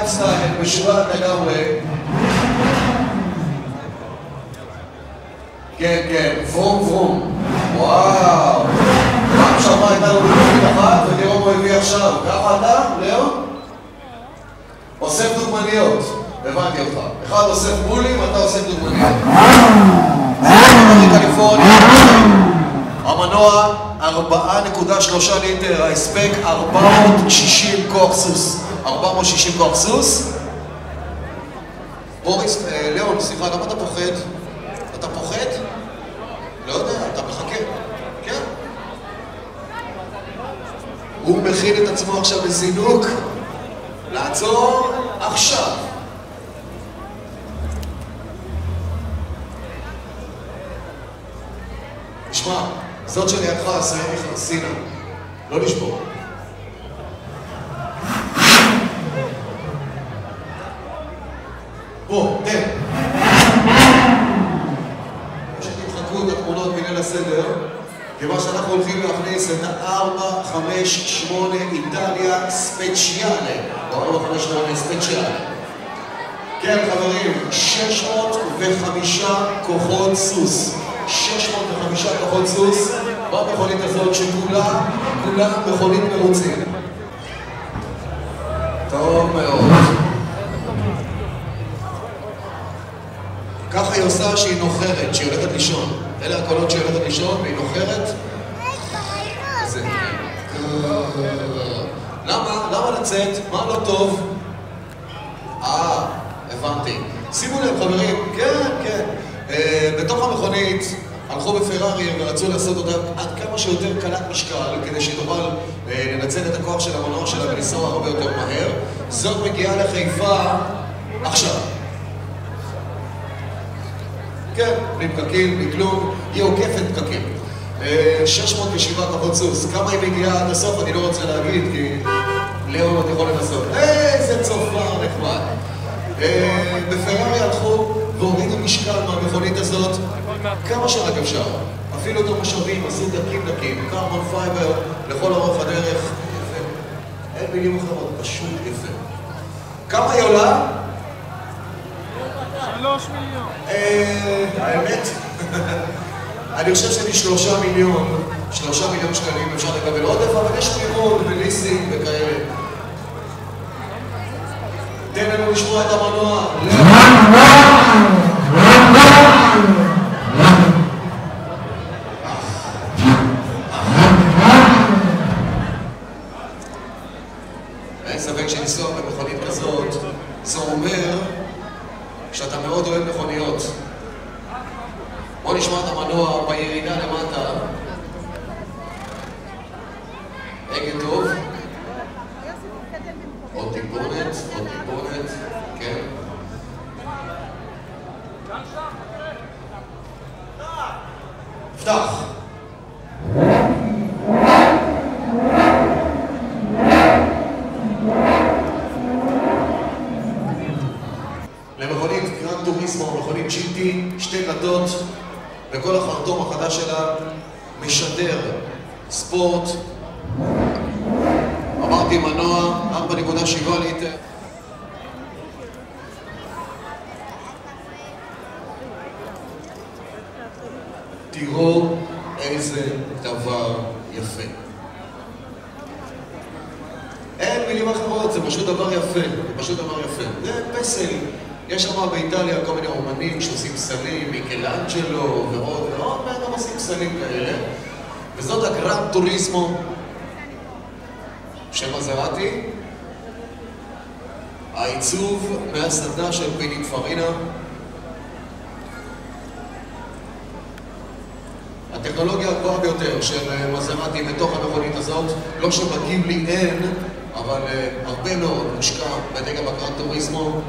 סטייל, משולט לגמרי. כן, כן, פרום פרום. וואו. פעם שעברה הייתה לו דוגמנית אחת, ותראו מה הביא עכשיו. ככה אתה, ליאון? אוסף דוגמניות. הבנתי אותך. אחד אוסף בולים, אתה אוסף דוגמניות. זה קליפורניה. המנוע 4.3 ליטר, ההספק 460 כוח סוס. 460 כוח סוס. בוריס, ליאון, סליחה, למה אתה פוחד? אתה פוחד? לא יודע, אתה מחכה. כן? הוא מכין את עצמו עכשיו לזינוק. לעצור עכשיו. תשמע, זאת שלידך, עשרים סינה. לא לשבור. בוא, תן. שתמחקו את התמונות מליל הסדר, כיוון שאנחנו הולכים להכניס את ה-458 איטליה ספציאלה. 458 ספציאלה. כן, חברים, 605 כוחות סוס. 605 כוחות סוס במכונית הזאת שכולה מכונית מרוצים. טוב מאוד. ככה היא עושה שהיא נוחרת, שהיא הולכת לישון. אלה הקולות שהיא הולכת לישון והיא נוחרת. למה לצאת? מה לא טוב? הבנתי. שימו לב חברים, כן. בתוך המכונית הלכו בפרארי ורצו לעשות אותה עד כמה שיותר קלת משקל כדי שתוכל לנצל את הכוח של המנוע שלה ולנסוע הרבה יותר מהר. זאת מגיעה לחיפה עכשיו. כן, בלי פקקים, בלי כלום, היא עוקפת פקקים. 607 כוחות סוס. כמה היא מגיעה עד הסוף אני לא רוצה להגיד כי ליאון עוד יכול לנסות. איזה צופר נחמד. בפרארי הלכו והורידו משקל מהמכונית הזאת כמה שרק אפשר. אפילו את המושבים עשו דקים, קרבון פייבר לכל אורך הדרך. אין מילים אחרות, פשוט יפה. כמה היא עולה? 3 מיליון. האמת? אני חושב שאני 3 מיליון שקלים אפשר לקבל עודף, אבל יש מימון וליסינג וכאלה. תן לנו לשמוע את המנוע. אין ספק שניסוע במכונית כזאת, זה אומר שאתה מאוד אוהב מכוניות. בוא נשמע את המנוע בירידה למטה. הגה טוב. עוד טיפונת, כן. פתח. למכונית גרנד טוריסמו, מכונית GT, 2 דלתות, וכל החרטום החדש שלה משדר ספורט. אמרתי מנוע, 4.7 ליטר. תראו איזה דבר יפה. אין מילים אחרות, זה פשוט דבר יפה, זה פסל. יש שם באיטליה כל מיני אומנים שעושים פסלים, מיקלאנג'לו ועוד גם עושים פסלים כאלה. וזאת הגרנד טוריסמו של מזרטי. העיצוב מהסדנה של פיניטפרינה. הטכנולוגיה הגבוהה ביותר של מזרטי בתוך המכונית הזאת, לא שבגיבלי אין, אבל הרבה מאוד מושקע בדגם הגרנד טוריסמו.